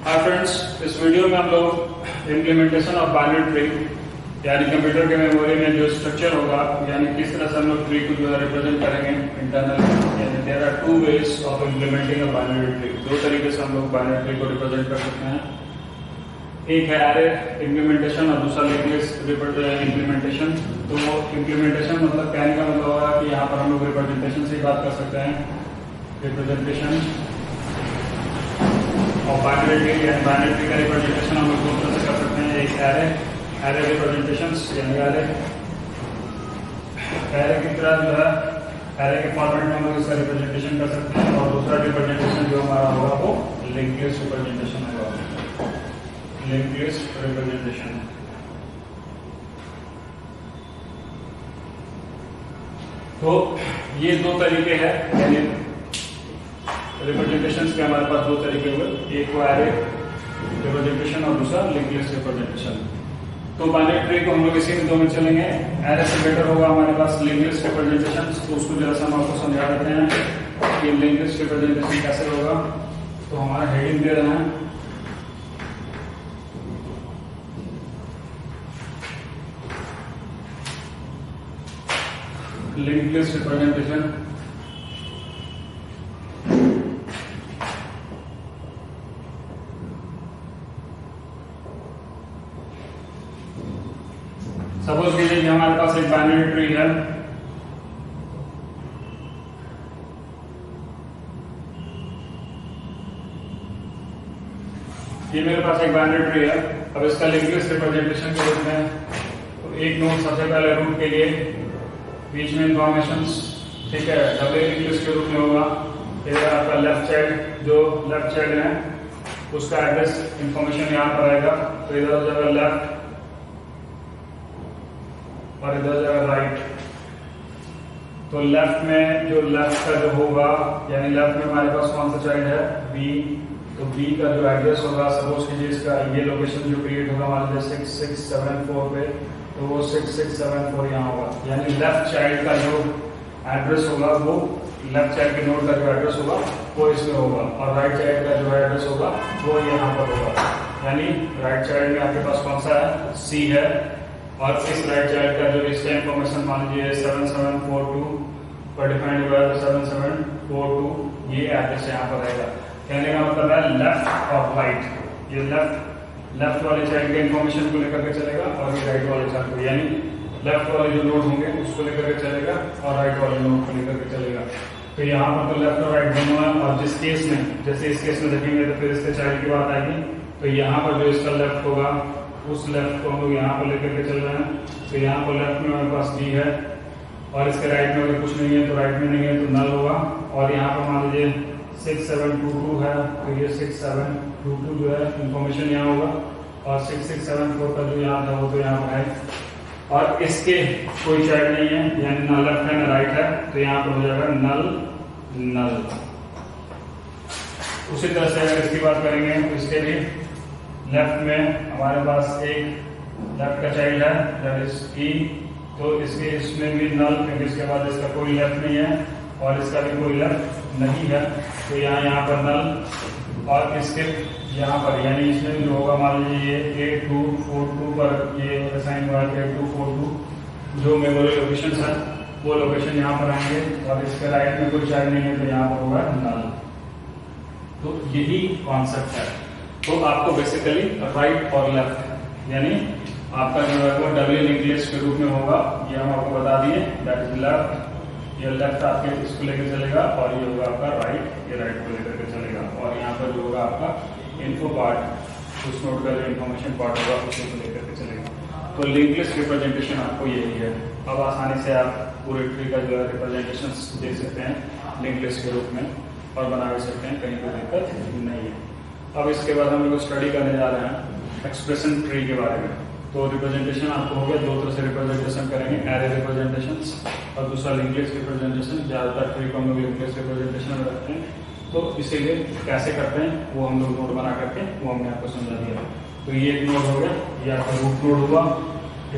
Hi friends, इस video में हम लोग इम्प्लीमेंटेशन ऑफ बाइनरी ट्री यानी कंप्यूटर के मेमोरी में जो स्ट्रक्चर होगा यानी किस तरह से हम लोग ट्री को जो है रिप्रेजेंट करेंगे इंटरनल। यानी there are two ways of implementing a binary tree. दो तरीके से हम लोग बाइनरी ट्री को रिप्रेजेंट कर सकते हैं। एक है एरे इम्प्लीमेंटेशन और दूसरा लिंक्ड इम्प्लीमेंटेशन। तो इम्प्लीमेंटेशन मतलब कहने का मतलब होगा कि यहाँ पर हम लोग रिप्रेजेंटेशन से बात कर सकते हैं। रिप्रेजेंटेशन और बाइनरी ट्री यानी बाइनरी ट्री का रिप्रेजेंटेशन हम लोग दो तरह से कर सकते हैं। एक एरे रिप्रेजेंटेशंस यानी एरे की तरह जो है एरे के फॉर्मेट में हम लोग इसका रिप्रेजेंटेशन कर सकते हैं। और दूसरा रिप्रेजेंटेशन जो हमारा होगा वो लिंक्ड लिस्ट रिप्रेजेंटेशन होगा। लिंक्ड लिस्ट रिप्रेजेंटेशन तो ये दो तरीके हैं। यानी रिप्रेजेंटेशन के हमारे पास दो तरीके हुए, एक वो एरे रिप्रेजेंटेशन और दूसरा लिंक्ड लिस्ट रिप्रेजेंटेशन। तो बाइनरी ट्री को हम लोग इसी में दो में चलेंगे। एरे से बेटर होगा हमारे पास लिंक्ड लिस्ट रिप्रेजेंटेशन। तो उसको जरा सा हम आपको समझा देते हैं कि लिंक्ड लिस्ट रिप्रेजेंटेशन कैसे होगा। तो हमारा हेडिंग दे रहे हैं लिंक्ड लिस्ट रिप्रेजेंटेशन। सपोज कीजिए कि हमारे पास एक बाइनरी ट्री है। ये मेरे पास एक बाइनरी ट्री है। अब इसका लिंक्ड लिस्ट रिप्रेजेंटेशन के रूप में तो एक नोड सबसे पहले रूट के लिए बीच में इंफॉर्मेशंस, ठीक है, डबल लिंक्ड लिस्ट के रूप में होगा। इधर आपका लेफ्ट चाइल्ड जो लेफ्ट चाइल्ड है उसका एड्रेस इंफॉर्मेशन यहाँ पर आएगा। तो इधर हो जाएगा लेफ्ट और इधर हो जाएगा राइट। तो लेफ्ट में जो लेफ्ट का जो होगा यानी लेफ्ट में हमारे पास कौन सा चाइल्ड है बी। तो बी का जो एड्रेस होगा सपोज कीजिए इसका ये लोकेशन जो क्रिएट होगा मान लीजिए 6674 पे, तो वो 6674 यहाँ होगा। यानी लेफ्ट चाइल्ड का जो एड्रेस होगा वो लेफ्ट चाइल्ड के नोड का जो एड्रेस होगा वो इसमें होगा और राइट चाइल्ड का जो एड्रेस होगा वो यहाँ पर होगा। यानी राइट चाइल्ड में आपके पास कौन सा है सी है और इस राइट चाइल्ड का जो इसका इंफॉर्मेशन मान लीजिए 7742 पर डिफाइंड हुआ है 7742 ये एड्रेस यहाँ पर रहेगा। कहने का मतलब है लेफ्ट और राइट। ये लेफ्ट वाले चाइल्ड के इंफॉर्मेशन को लेकर के चलेगा और ये राइट वाले चाइल्ड को यानी लेफ्ट वाले जो नोड होंगे उसको लेकर के चलेगा और राइट वाले नोड को लेकर के चलेगा। तो यहाँ पर तो लेफ्ट और राइट दोनों है। और जिस केस में जैसे इस केस में देखेंगे तो फिर इसके चाइल्ड की बात आएगी। तो यहाँ पर जो इसका लेफ्ट होगा उस लेफ्ट को हम लोग यहाँ पर लेकर के चल रहे हैं। तो यहाँ पर लेफ्ट में हमारे पास डी है और इसके राइट में अगर कुछ नहीं है तो राइट में नहीं है तो नल होगा। और यहाँ पर मान लीजिए 6722 है तो ये 6722 जो है इंफॉर्मेशन यहाँ होगा और 6674 का जो यहाँ था वो तो यहाँ पर है। और इसके कोई चाइल्ड नहीं है यानी ना लेफ्ट है ना राइट है तो यहाँ पर हो जाएगा नल नल। उसी तरह से अगर इसकी बात करेंगे तो इसके भी लेफ्ट में हमारे पास एक लेफ्ट का चाइल्ड है दैट इज ई। तो इसके इसमें भी नल क्योंकि इसके बाद इसका कोई लेफ्ट नहीं है और इसका भी कोई लेफ्ट नहीं है तो यहाँ पर नल। और इसके यहाँ पर यानी इसमें जो होगा मान लीजिए ये 8242 पर ये असाइन हुआ है 8242 जो मेमोरी लोकेशन है वो लोकेशन यहाँ पर आएंगे और इसके राइट में कोई चाइल्ड नहीं है तो यहाँ पर होगा नल। तो यही कॉन्सेप्ट है। तो आपको बेसिकली राइट और लेफ्ट यानी आपका जो है वो डबल लिंक्ड लिस्ट के रूप में होगा। ये हम आपको बता दिए दैट इज लेफ्ट। ये लेफ्ट आपके इसको लेकर चलेगा और ये होगा आपका राइट, ये राइट को लेकर के चलेगा। और यहाँ पर जो होगा आपका इन्फो पार्ट उस नोड का जो इन्फॉर्मेशन पार्ट होगा उसी को लेकर के चलेगा। तो लिंक्ड लिस्ट रिप्रेजेंटेशन आपको यही है। अब आसानी से आप पूरे ट्री का जो है रिप्रेजेंटेशन देख सकते हैं लिंक्ड लिस्ट के रूप में और बना भी सकते हैं, कहीं कोई दिक्कत नहीं है। अब इसके बाद हम लोग स्टडी करने जा रहे हैं एक्सप्रेशन ट्री के बारे में। तो रिप्रेजेंटेशन आपको हो गया, दो तरह से रिप्रेजेंटेशन करेंगे, एरे रिप्रेजेंटेशन और दूसरा लिंक्ड लिस्ट रिप्रेजेंटेशन। ज्यादातर ट्री को हम लोग लिंक्ड लिस्ट रिप्रेजेंटेशन में रखते हैं। तो इसीलिए कैसे करते हैं वो हम लोग नोड बना करके वो हमने आपको समझा दिया। तो ये एक नोड हो गया, ये आपका रूट नोड हुआ।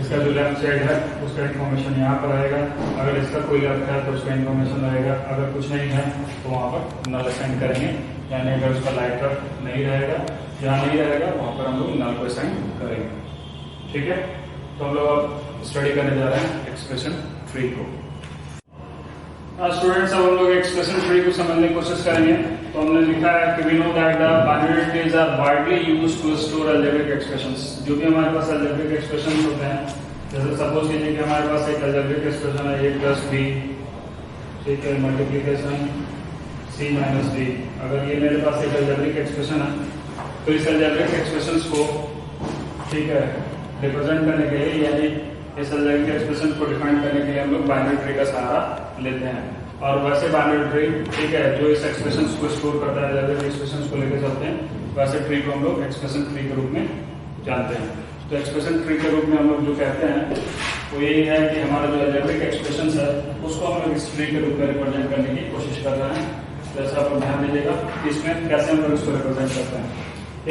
इसका जो लेफ्ट साइड है उसका इन्फॉर्मेशन यहाँ पर आएगा। अगर इसका कोई लेफ्ट है तो उसका इन्फॉर्मेशन रहेगा। अगर कुछ नहीं है तो वहाँ पर नल असाइन करेंगे यानी अगर उसका लाइटर नहीं रहेगा, जहाँ नहीं रहेगा वहाँ पर हम लोग नल को असाइन करेंगे। ठीक है, तो हम लोग अब स्टडी करने जा रहे हैं एक्सप्रेशन 3 को। स्टूडेंट्स, अब हम लोग एक्सप्रेशन 3 को समझने की कोशिश करेंगे। तो हमने लिखा है कि we know that the binary trees are widely used to store algebraic expressions. जो भी हमारे पास अलजेब्रिक एक्सप्रेशंस होते हैं, जैसे सपोज कीजिए कि हमारे पास एक अलजेब्रिक एक्सप्रेशन है a प्लस b, ठीक है, मल्टीप्लिकेशन c माइनस d। अगर ये मेरे पास एक अलजेब्रिक एक्सप्रेशन है, तो इस अलजेब्रिक एक्सप्रेशंस को, ठीक है, रिप्रेजेंट करने के लिए, यानी इस अलजेब्रिक एक्सप्रेशन को डिफाइन करने के लिए हम लोग बाइनरी ट्री का सहारा लेते हैं। और वैसे बाइनरी ट्री, ठीक है, जो इस एक्सप्रेशंस को स्टोर करता है, अलजेब्रिक एक्सप्रेशंस को लेकर चलते हैं, वैसे ट्री को हम लोग एक्सप्रेशन ट्री के रूप में जानते हैं। तो एक्सप्रेशन ट्री के रूप में हम लोग जो कहते हैं वो यही है कि हमारा जो अलजेब्रिक एक्सप्रेशंस है उसको हम लोग इस ट्री के रूप में रिप्रेजेंट करने की कोशिश कर रहे हैं। जैसा आप ध्यान दीजिएगा कि इसमें कैसे हम लोग इसको रिप्रेजेंट करते हैं।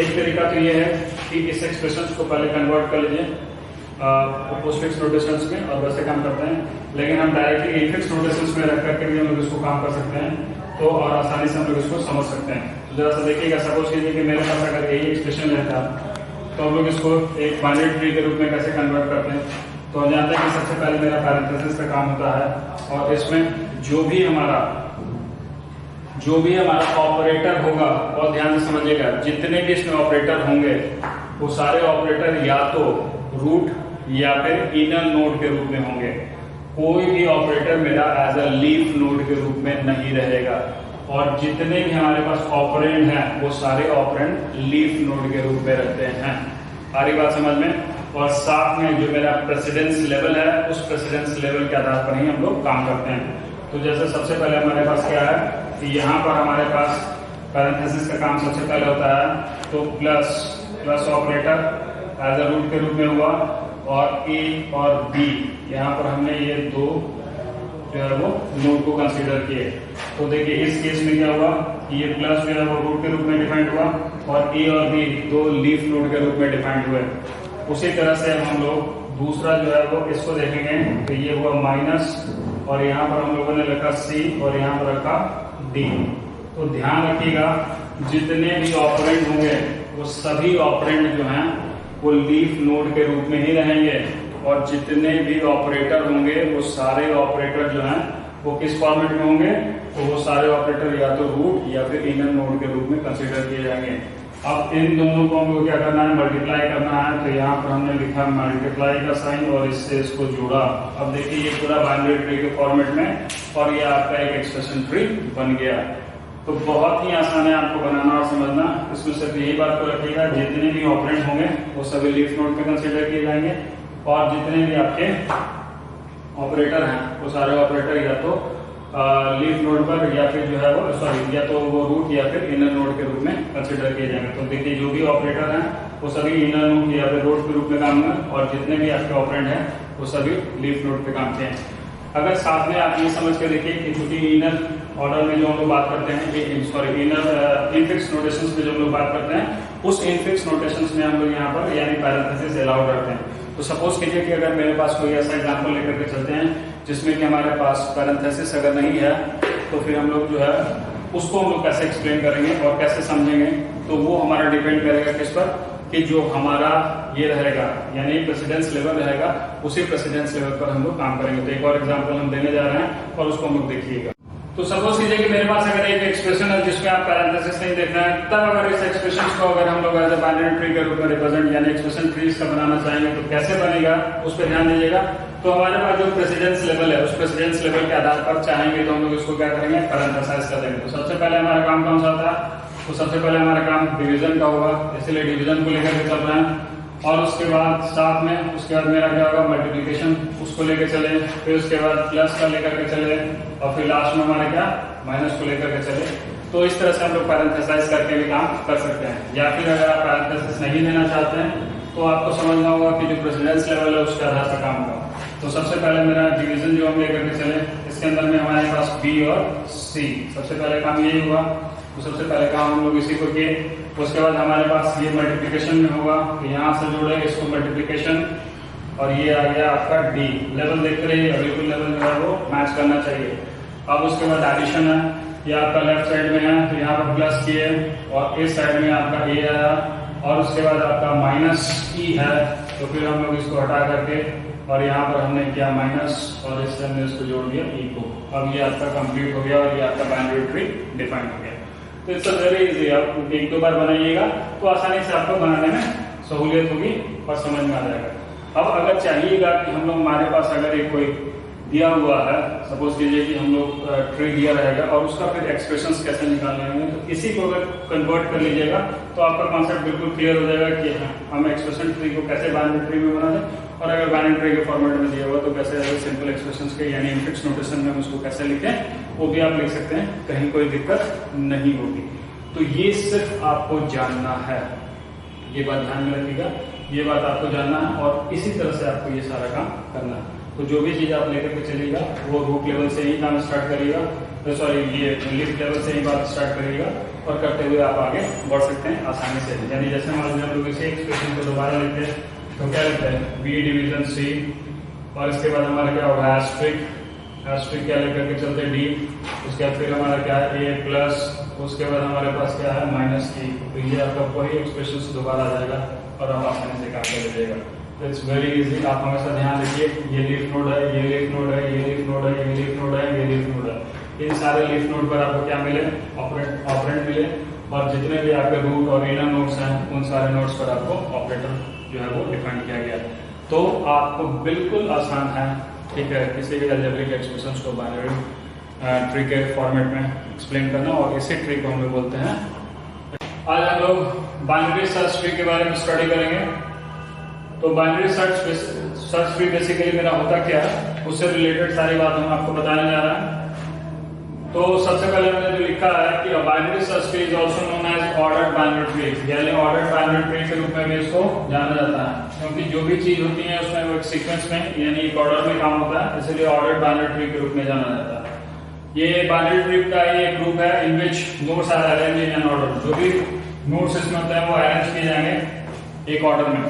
एक तरीका तो ये है कि इस एक्सप्रेशंस को पहले कन्वर्ट कर लीजिए पोस्टफिक्स नोटेशंस में, और वैसे काम करते हैं। लेकिन हम डायरेक्टली इनफिक्स नोटेशंस में रख करके भी हम लोग इसको काम कर सकते हैं, तो और आसानी से हम लोग इसको समझ सकते हैं। तो जरा सा देखिएगा, सपोज कीजिए कि मेरे पास अगर यही एक्सप्रेशन रहता तो हम लोग इसको एक बाइनरी ट्री के रूप में कैसे कन्वर्ट करते हैं। तो हम जानते हैं कि सबसे पहले मेरा पैरेंथेसिस का काम होता है, और इसमें जो भी हमारा ऑपरेटर होगा, और ध्यान से समझिएगा, जितने भी इसमें ऑपरेटर होंगे वो सारे ऑपरेटर या तो रूट या फिर इनर नोड के रूप में होंगे। कोई भी ऑपरेटर मेरा एज अ लीफ नोड के रूप में नहीं रहेगा, और जितने भी हमारे पास ऑपरेंड हैं वो सारे ऑपरेंड लीफ नोड के रूप में रहते हैं। आ रही बात समझ में? और साथ में जो मेरा प्रेसिडेंस लेवल है, उस प्रेसिडेंस लेवल के आधार पर ही हम लोग काम करते हैं। तो जैसे सबसे पहले हमारे पास क्या है कि यहाँ पर हमारे पास पैरेंथेसिस का काम सबसे पहले होता है, तो plus operator as a root के रूप में हुआ, और ए और बी यहाँ पर हमने ये दो जो है वो नोड को कंसीडर किए। तो देखिए इस केस में क्या हुआ कि ये प्लस जो है वो रूट के रूप में डिफाइंड हुआ, और ए और बी दो लीफ नोड के रूप में डिफाइंड हुए। उसी तरह से हम लोग दूसरा जो है वो इसको देखेंगे, तो ये हुआ माइनस, और यहाँ पर हम लोगों ने लिखा सी और यहाँ पर रखा डी। तो ध्यान रखिएगा, जितने भी ऑपरेंड होंगे वो सभी ऑपरेंड जो हैं वो लीफ नोड के रूप में ही रहेंगे, और जितने भी ऑपरेटर होंगे वो सारे ऑपरेटर जो हैं वो किस फॉर्मेट में होंगे, तो वो सारे ऑपरेटर या तो रूट या फिर इनर नोड के रूप में कंसीडर किए जाएंगे। अब इन दोनों को हमको क्या करना है, मल्टीप्लाई करना है। तो यहाँ पर हमने लिखा मल्टीप्लाई का साइन और इससे इसको जोड़ा। अब देखिए ये पूरा बाइनरी ट्री के फॉर्मेट में, और ये आपका एक एक्सप्रेशन ट्री बन गया। तो बहुत ही आसान है आपको बनाना और समझना। इसमें सिर्फ यही बात को रखिएगा, जितने भी ऑपरेंड होंगे वो सभी लीफ नोड में कंसीडर किए जाएंगे, और जितने भी आपके ऑपरेटर हैं वो सारे ऑपरेटर या तो लीफ नोड पर या फिर जो है वो सॉरी या तो वो रूट या फिर इनर नोड के रूप में कंसीडर किए जाएंगे। तो देखिए जो भी ऑपरेटर हैं वो सभी इनर नोड या फिर रूट के रूप में काम करें, और जितने भी आपके ऑपरेंड हैं वो सभी लीफ नोड पे काम किए। अगर साथ में आप ये समझ के देखिए कि चूंकि इनर ऑर्डर में जो हम लोग बात करते हैं, सॉरी इनर इनफिक्स नोटेशंस में जो हम लोग बात करते हैं, उस इनफिक्स नोटेशंस में हम लोग यहाँ पर यानी पैरेंथेसिस अलाउड रखते हैं। तो सपोज कीजिए कि अगर मेरे पास कोई ऐसा एग्जांपल लेकर के चलते हैं जिसमें कि हमारे पास पैरेंथेसिस अगर नहीं है, तो फिर हम लोग जो है उसको हम लोग कैसे एक्सप्लेन करेंगे और कैसे समझेंगे, तो वो हमारा डिपेंड करेगा किस पर, कि जो हमारा ये रहेगा यानी प्रेसिडेंस लेवल रहेगा, उसी प्रेसिडेंस लेवल पर हम लोग काम करेंगे। तो एक और एग्जांपल हम देने जा रहे हैं और उसको हम लोग देखिएगा। तो सपोज कीजिए कि मेरे पास अगर एक एक्सप्रेशन है जिसमें आप पैरेंथेसिस नहीं देखना है, तब अगर इस एक्सप्रेशन को अगर हम लोग एज ए बाइनरी ट्री के रूप में रिप्रेजेंट यानी एक्सप्रेशन ट्री का बनाना चाहेंगे तो कैसे बनेगा उस पर ध्यान दीजिएगा। तो हमारे पास जो प्रेसिडेंस लेवल है उस प्रेसिडेंस लेवल के आधार पर चाहेंगे तो हम लोग इसको क्या करेंगे, पैरेंथेसाइज कर देंगे। तो सबसे पहले हमारा काम कौन सा था, तो सबसे पहले हमारा काम डिवीजन का होगा, इसलिए डिवीजन को लेकर के चल रहे हैं। और उसके बाद साथ में उसके बाद मेरा क्या होगा, मल्टीप्लिकेशन उसको लेकर चले, फिर उसके बाद प्लस का लेकर के चले, और फिर लास्ट में हमारे क्या माइनस को लेकर के चले। तो इस तरह से हम लोग पैरेंथेसाइज करके भी काम कर सकते हैं। या फिर अगर आप पैरेंथेसिस नहीं लेना चाहते हैं तो आपको समझना होगा कि जो प्रेसिडेंस लेवल है उसके आधार पर काम होगा। तो सबसे पहले मेरा डिवीजन जो हम लेकर के चले, इसके अंदर में हमारे पास बी और सी, सबसे पहले काम यही हुआ। तो सबसे पहले काम हम लोग इसी को किए। उसके बाद हमारे पास ये मल्टीप्लिकेशन में होगा, तो यहाँ से जोड़े इसको मल्टीप्लिकेशन, और ये आ गया आपका डी। लेवल देखते रहिए, बिल्कुल लेवल जो है वो मैच करना चाहिए। अब उसके बाद एडिशन है, ये आपका लेफ्ट साइड में है, तो यहाँ पर प्लस की है, और इस साइड में आपका ए आया, और उसके बाद आपका माइनस ई है, तो फिर हम लोग इसको हटा करके और यहाँ पर हमने किया माइनस, और इससे हमने इसको जोड़ दिया ई को। अब ये आपका कंप्लीट हो गया और ये आपका बाइनरी ट्री डिफाइन हो गया। तो इट्स वेरी इजी, आप एक दो बार बनाइएगा तो आसानी से आपको बनाने में सहूलियत होगी और समझ में आ जाएगा। अब अगर चाहिएगा कि हम लोग, हमारे पास अगर एक कोई दिया हुआ है, सपोज कीजिए कि हम लोग ट्री दिया रहेगा और उसका फिर एक्सप्रेशंस कैसे निकालने होंगे, तो इसी को अगर कन्वर्ट कर लीजिएगा तो आपका कॉन्सेप्ट बिल्कुल क्लियर हो जाएगा कि हम एक्सप्रेशन ट्री को कैसे बाइनरी ट्री में बना दें, और अगर बाइनरी ट्री के फॉर्मेट में दिया हुआ तो कैसे सिंपल एक्सप्रेशंस के यानी इनफिक्स नोटेशन में उसको कैसे लिखें, वो भी आप लिख सकते हैं, कहीं कोई दिक्कत नहीं होगी। तो ये सिर्फ आपको जानना है, ये बात ध्यान में रखिएगा, ये बात आपको जानना है और इसी तरह से आपको ये सारा काम करना है। तो जो भी चीज आप लेकर के चलिएगा वो रूट लेवल से ही काम स्टार्ट करिएगा, तो सॉरी ये लिफ्ट लेवल से ही बात स्टार्ट करिएगा, और करते हुए आप आगे बढ़ सकते हैं आसानी से। यानी जैसे मान लीजिए हम लोग इसी एक्सप्रेशन को दोबारा लिखते हैं तो क्या लिखते हैं, बी डिवीजन सी, और इसके बाद हमारा क्या होगा एस्ट्रिक क्या लेकर के चलते डी, उसके बाद फिर हमारा क्या है ए प्लस, उसके बाद हमारे पास क्या है माइनस ई। तो ये आपका वही एक्सप्रेशन दोबारा आ जाएगा और आप आसानी से काम कर लीजिएगा। तो इट्स वेरी इजी, आप हमेशा ध्यान रखिए, ये लीफ नोड है, ये लीफ नोड है, ये लीफ नोड है, ये लीफ नोड है, ये लीफ नोड है। इन सारे लीफ नोड पर आपको क्या मिले, ऑपरेंड मिले, और जितने भी आपके रूट और इनर नोड्स हैं उन सारे नोड्स पर आपको ऑपरेटर जो है वो डिफाइन किया गया है। तो आपको बिल्कुल आसान है, ठीक है, किसी भी अलजेब्रिक एक्सप्रेशंस को बाइनरी ट्री के फॉर्मेट में एक्सप्लेन करना, और इसी ट्री को हम लोग बोलते हैं। आज हम लोग बाइनरी सर्च ट्री के बारे में स्टडी करेंगे। तो बाइनरी सर्च ट्री बेसिकली मेरा होता क्या है, उससे रिलेटेड सारी बात हम आपको बताने जा रहा है। तो सबसे पहले मैंने जो लिखा है कि binary search tree is also known as ordered binary tree, यानी ऑर्डर्ड बाइनरी ट्री के रूप में भी इसको जाना जाता है, क्योंकि जो भी चीज होती है उसमें वो एक सीक्वेंस में यानी एक ऑर्डर में काम होता है, इसलिए ऑर्डर्ड बाइनरी ट्री के रूप में जाना जाता है। ये बाइनरी ट्री का ये ग्रुप है in which nodes are arranged in an order, जो भी नोड्स इसमें होते हैं वो अरेंज किए जाएंगे एक ऑर्डर में।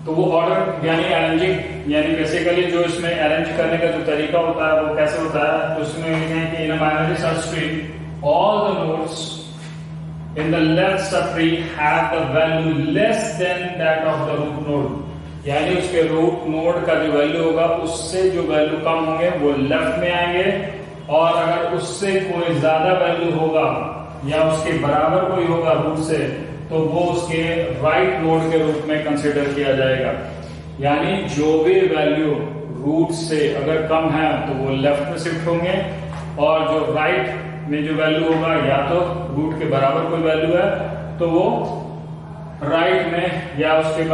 तो वो ऑर्डर यानी अरेंजिंग, यानी बेसिकली जो इसमें अरेंज करने का जो तरीका होता है वो कैसे होता है, तो उसमें लिखे हैं कि in a binary search tree all the nodes in the left sub tree have the value less than that of the root node, यानी उसके रूट नोड का जो वैल्यू होगा उससे जो वैल्यू कम होंगे वो लेफ्ट में आएंगे, और अगर उससे कोई ज्यादा वैल्यू होगा या उसके बराबर कोई होगा रूट से, तो वो उसके राइट नोड के रूप में कंसीडर किया जाएगा। यानी जो भी वैल्यू रूट से अगर कम है तो वो लेफ्ट में शिफ्ट होंगे, और जो राइट में जो वैल्यू होगा या तो रूट के बराबर कोई वैल्यू है तो वो राइट में, या उसके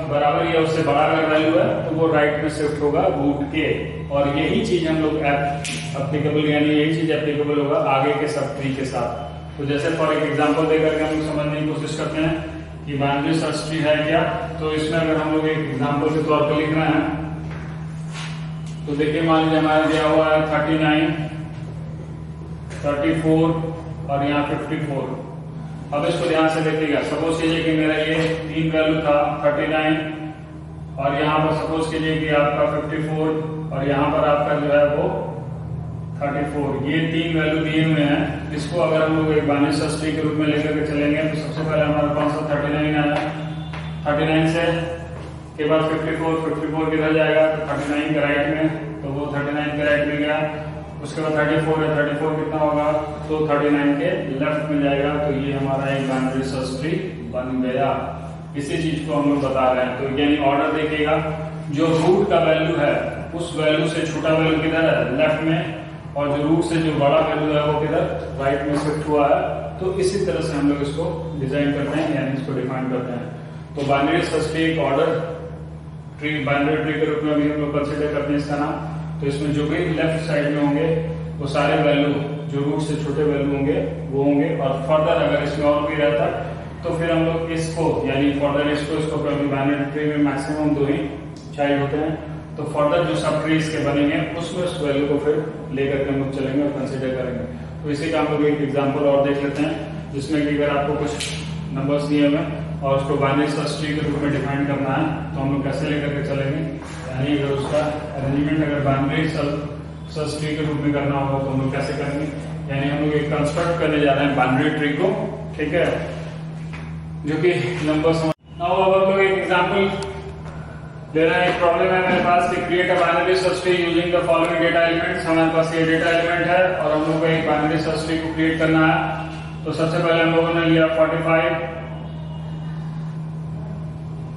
बराबर या उससे बड़ा अगर वैल्यू है तो वो राइट में शिफ्ट होगा रूट के। और यही चीज हम लोग एप्लीकेबल, यानी यही चीज एप्लीकेबल होगा आगे के सब ट्री के साथ। तो जैसे फॉर एक एग्जांपल देकर के हम लोग समझने की कोशिश करते हैं कि बाइनरी सर्च ट्री है क्या, तो इसमें अगर हम लोग एक एग्जांपल के तौर पर लिखना है तो देखिए मान लीजिए हमारा दिया हुआ है 39, 34 और यहाँ 54। अब इसको ध्यान से देखिएगा, सपोज कीजिए कि मेरा ये 3 वैल्यू था 39, और यहाँ पर सपोज कीजिए कि आपका 54, और यहाँ पर आपका जो है वो 34, ये 3 वैल्यू दिए हुए हैं। इसको अगर हम लोग एक बाइनरी सर्च ट्री के रूप में लेकर के चलेंगे तो सबसे पहले हमारा कौन सा 39 आया, 39 से के बाद 54 किधर जाएगा, तो 39 के राइट में, तो वो 39 के राइट में गया। उसके बाद 34 है, 34 कितना होगा, तो 39 के लेफ्ट में जाएगा। तो ये हमारा एक बाइनरी सर्च ट्री बन गया। इसी चीज को हम लोग बता रहे हैं। तो यानी ऑर्डर देखिएगा, जो रूट का वैल्यू है उस वैल्यू से छोटा वैल्यू किधर है, लेफ्ट में, और जो रूट से जो बड़ा वैल्यू है वो किधर, राइट में शिफ्ट हुआ है। तो इसी तरह से हम लोग इसको डिजाइन करते हैं, यानी इसको डिफाइन करते हैं। तो बाइनरी सर्च ट्री एक ऑर्डर ट्री, बाइनरी ट्री के रूप में भी हम लोग कंसीडर करते हैं इसका नाम। तो इसमें जो भी लेफ्ट साइड में होंगे वो सारे वैल्यू जो रूट से छोटे वैल्यू होंगे वो होंगे, और फर्दर अगर इसमें और भी रहता तो फिर हम लोग इसको यानी फर्दर इसको बाइनरी ट्री में मैक्सिमम 2 ही चाइल्ड होते हैं। तो फर्दर जो सब ट्री इसके बनेंगे उसमें उस वैल्यू को फिर लेकर के हम लोग चलेंगे और कंसीडर करेंगे। तो इसी का हम लोग एक एग्जांपल और देख लेते हैं, जिसमें कि अगर आपको कुछ नंबर्स दिए हुए और उसको बाइनरी सर्च ट्री के रूप में डिफाइन करना है तो हम लोग कैसे लेकर के चलेंगे, यानी अगर उसका अरेंजमेंट अगर बाइनरी सर्च ट्री के रूप में करना होगा तो हम लोग कैसे करेंगे, यानी हम लोग कंस्ट्रक्ट करने जा रहे हैं बाइनरी ट्री को, ठीक है, जो कि नंबर समझ। नाउ अब हम लोग एक एग्जांपल ले रहे हैं। एक प्रॉब्लम है मेरे पास कि create a binary search tree using the following data elements. हमारे पास ये डेटा एलिमेंट है और हम लोग को एक बाइनरी सर्च ट्री को क्रिएट करना है। तो सबसे पहले हम लोगों ने लिया 45,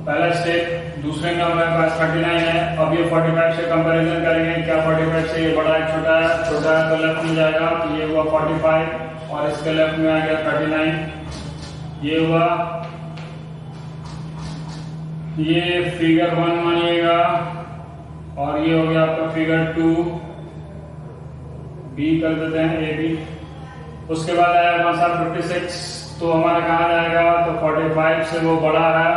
पहला स्टेप। दूसरे में हमारे पास 39 है। अब ये 45 से कंपैरिजन करेंगे, क्या 45 से ये बड़ा है छोटा है? छोटा है तो लेफ्ट में जाएगा, तो ये हुआ 45 और इसके लेफ्ट में आ गया 39, ये हुआ। ये फिगर 1 मानिएगा और ये हो गया आपका फिगर 2, बी कर देते हैं, ए बी। उसके बाद आया हमारे साथ 56, तो हमारा कहाँ जाएगा? तो 45 से वो बड़ा है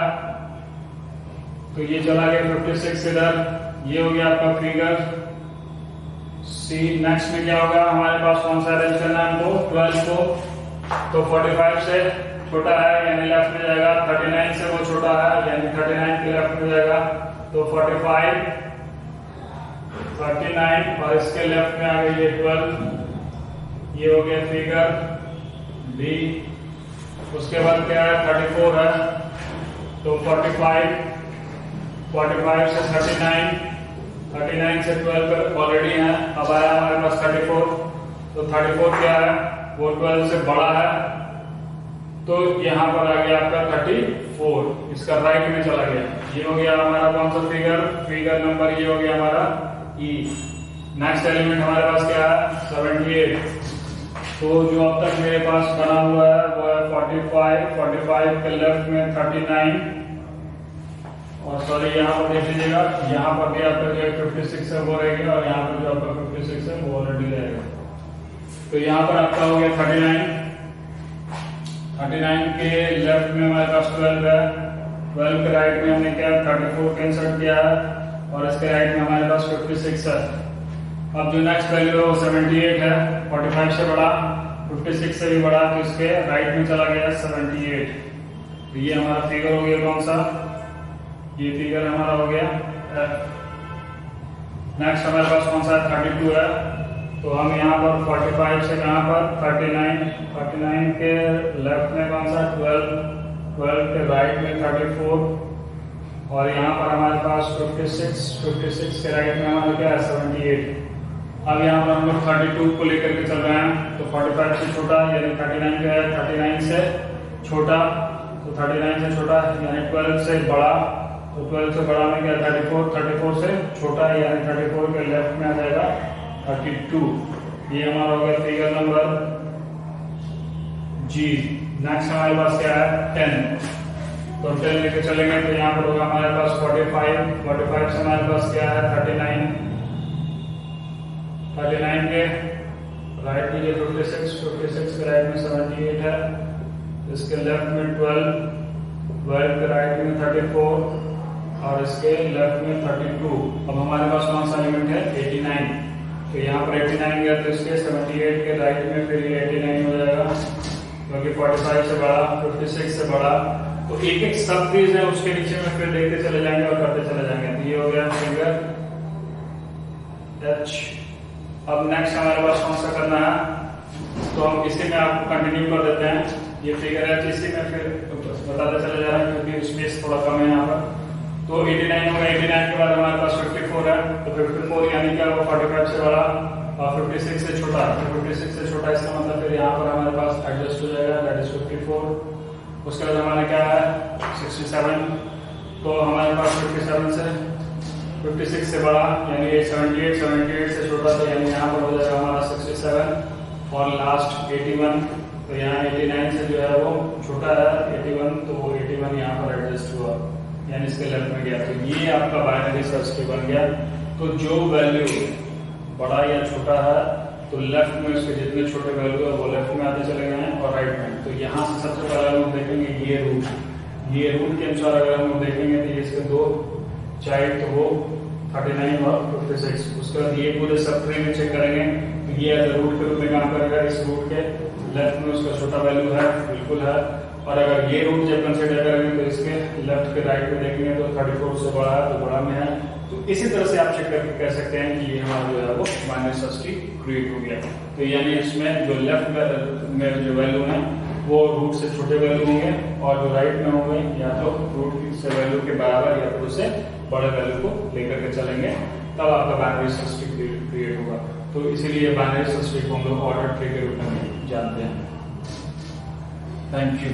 तो ये चला गया 56 इधर, ये हो गया आपका फिगर सी। नेक्स्ट में क्या होगा? हमारे पास कौन सा अरेंज करना है हमको? 12 को। तो 45 से छोटा है यानी लेफ्ट में जाएगा, 39 से वो छोटा है यानी 39 के लेफ्ट में जाएगा। तो 45, 39 और इसके लेफ्ट में आ गई ये 12, ये हो गया फिगर बी। उसके बाद क्या है? 34 है, तो 45 से 39, 39 से 12 ऑलरेडी है। अब आया हमारे पास 34, तो 34 क्या है? वो 12 से बड़ा है, तो यहाँ पर आ गया आपका 34, इसका राइट में चला गया। ये हो गया हमारा कौन सा फिगर? फिगर नंबर ये हो गया हमारा ई। नेक्स्ट एलिमेंट हमारे पास क्या है? 78। तो जो अब तक मेरे पास बना हुआ है वो है 45 के लेफ्ट में 39 और सॉरी यहाँ पर देख लीजिएगा, यहाँ पर भी आपका जो 56 है वो रहेगा और यहाँ पर जो आपका 56 है वो ऑलरेडी रहेगा। तो यहाँ पर आपका हो गया 39 के लेफ्ट में हमारे पास 12 है, 12 के राइट में हमने क्या 34 का इंसर्ट किया है और इसके राइट में हमारे पास 56 है। अब जो नेक्स्ट वैल्यू है वो 78 है, 45 से बड़ा, 56 से भी बड़ा, तो इसके राइट में चला गया 78। तो ये हमारा फिगर हो गया कौन सा? ये फिगर हमारा हो गया। नेक्स्ट हमारे पास कौन सा 32 है, तो हम यहाँ पर 45 से कहाँ पर 39 के लेफ्ट में कौन सा 12 के राइट में 34 और यहाँ पर हमारे पास 56 के राइट में हमारा क्या है 78। अब यहाँ पर हम लोग 32 को लेकर के चल रहे हैं, तो 45 से छोटा यानी 39 का है, 39 से छोटा, तो 39 से छोटा यानी 12 से बड़ा, तो 12 से बड़ा में क्या 34 से छोटा है यानी 34 के लेफ्ट में आ जाएगा 32। ये हमारा हो गया फिगर नंबर जी। नेक्स्ट हमारे पास क्या है 10, तो 10 लेके चलेंगे तो यहाँ पर होगा हमारे पास 45 से हमारे पास क्या है 39 के राइट में जो 56 के राइट में 78 है, इसके लेफ्ट में 12 के राइट में 34 और इसके लेफ्ट में 32। अब हमारे पास कौन सा एलिमेंट है 89, तो यहाँ पर 89 गया तो इसके 78 के राइट में फिर ये 89 हो जाएगा क्योंकि 45 से बड़ा, 56 से बड़ा। तो एक एक सब चीज है उसके नीचे में फिर देखते चले जाएंगे और करते चले जाएंगे। तो ये हो गया फिगर एच। अब नेक्स्ट हमारे पास कौन सा करना है, तो हम इसी में आपको कंटिन्यू कर देते हैं। ये फिगर एच इसी में फिर बताते चले जा रहे हैं क्योंकि स्पेस थोड़ा कम है यहाँ पर। तो 89 होगा, 89 के बाद हमारे पास 54 है, तो 54 यानी क्या होगा 45 से बड़ा और 56 से छोटा, तो 56 से छोटा इसका मतलब फिर यहाँ पर हमारे पास एडजस्ट हो जाएगा, दैट इज 54। उसके बाद हमारा क्या है 67, तो हमारे पास 57 से 56 से बड़ा यानी 78 से छोटा, तो यानी यहाँ पर हो जाएगा हमारा 67 और लास्ट 81, तो यहाँ 89 से जो है वो छोटा है 81, तो वो 81 यहाँ पर एडजस्ट हुआ यानी इसके लेफ्ट में गया। तो ये आपका बाइनरी सर्च ट्री बन गया। तो जो वैल्यू बड़ा या छोटा है तो लेफ्ट में उसके जितने छोटे वैल्यू है वो लेफ्ट में आते चले गए हैं और राइट में। तो यहाँ से सबसे पहले हम देखेंगे ये रूट के अनुसार अगर हम देखेंगे तो इसके दो चाइल्ड तो वो 39 और 56। उसके बाद ये पूरे सब ट्री में चेक करेंगे तो ये एज रूट के रूप में काम करेगा। इस रूट के लेफ्ट में उसका छोटा वैल्यू है, बिल्कुल है। और अगर ये रूट जब कंसिडर करेंगे तो इसके लेफ्ट के राइट में देखेंगे तो 34 से बड़ा है तो बड़ा में है, तो इसी तरह से आप चेक करके कह सकते हैं कि ये हमारा जो है वो बाइनरी सर्च ट्री क्रिएट हो गया। तो यानी इसमें जो लेफ्ट में जो वैल्यू है वो रूट से छोटे वैल्यू होंगे और जो राइट में होंगे या तो रूट से वैल्यू के बराबर या फिर उससे बड़े वैल्यू को लेकर के चलेंगे, तब आपका बाइनरी सर्च ट्री क्रिएट होगा। तो इसीलिए बाइनरी सर्च ट्री को हम लोग ऑर्डर ट्री के रूप में जानते हैं। Thank you.